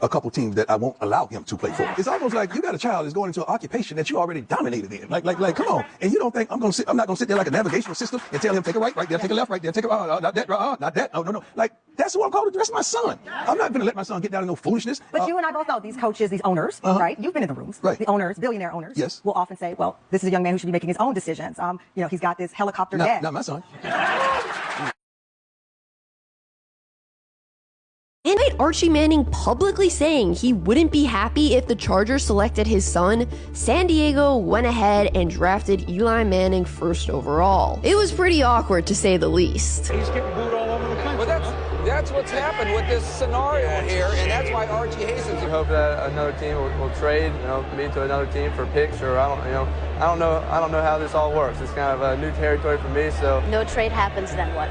a couple teams that I won't allow him to play for. It's almost like you got a child that's going into an occupation that you already dominated in. Like, come on. And you don't think I'm not gonna sit there like a navigational system and tell him take a right there, take a left, right there, take a not that, not that. No. Like, that's who I'm calling. That's my son. I'm not gonna let my son get down in no foolishness. But you and I both know these coaches, these owners, right? You've been in the rooms. Right. The owners, billionaire owners, yes, will often say, well, this is a young man who should be making his own decisions. He's got this helicopter dad. Not my son. And Archie Manning publicly saying he wouldn't be happy if the Chargers selected his son, San Diego went ahead and drafted Eli Manning first overall. It was pretty awkward to say the least. He's getting booed all over the country. Well, that's what's happened with this scenario here, and that's why Archie hastens. I hope that another team will trade, me to another team for picks, or I don't know how this all works. It's kind of a new territory for me, so. No trade happens, then what?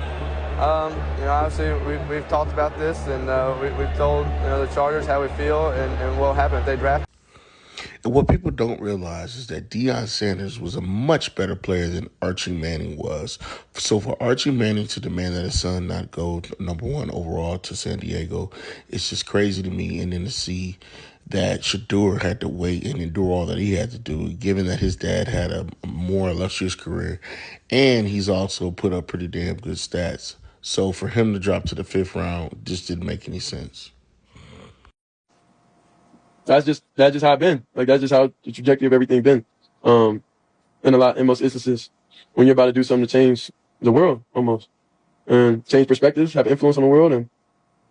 Obviously we've talked about this, and we've told the Chargers how we feel and what will happen if they draft. And what people don't realize is that Deion Sanders was a much better player than Archie Manning was. So for Archie Manning to demand that his son not go #1 overall to San Diego, it's just crazy to me. And then to see that Shedeur had to wait and endure all that he had to do, given that his dad had a more illustrious career, and he's also put up pretty damn good stats. So for him to drop to the 5th round just didn't make any sense. That's just how it's been. Like, that's just how the trajectory of everything been. In most instances, when you're about to do something to change the world, almost, and change perspectives, have influence on the world, and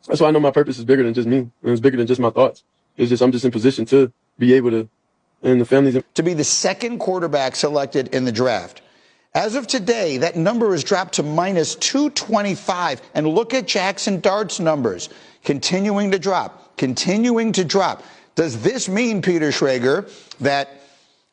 that's why I know my purpose is bigger than just me, and it's bigger than just my thoughts. It's just I'm just in position to be able to, and the families to be the second quarterback selected in the draft. As of today, that number has dropped to -225. And look at Jackson Dart's numbers, continuing to drop. Does this mean, Peter Schrager, that,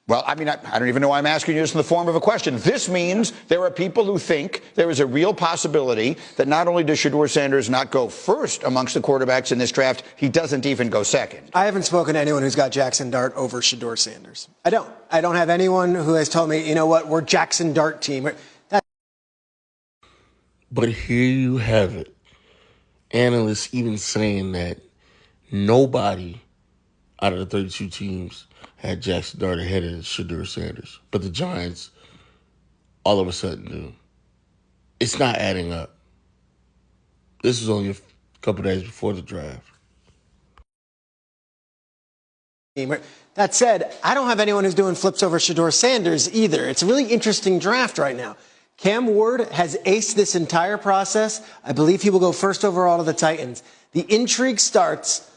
well, I don't even know why I'm asking you this in the form of a question. This means there are people who think there is a real possibility that not only does Shedeur Sanders not go first amongst the quarterbacks in this draft, he doesn't even go second. I haven't spoken to anyone who's got Jackson Dart over Shedeur Sanders. I don't have anyone who has told me, you know what, we're Jackson Dart team. But here you have it. Analysts even saying that nobody out of the 32 teams had Jackson Dart ahead of Shedeur Sanders. But the Giants, all of a sudden, do. It's not adding up. This was only a couple days before the draft. That said, I don't have anyone who's doing flips over Shedeur Sanders either. It's a really interesting draft right now. Cam Ward has aced this entire process. I believe he will go first overall to the Titans. The intrigue starts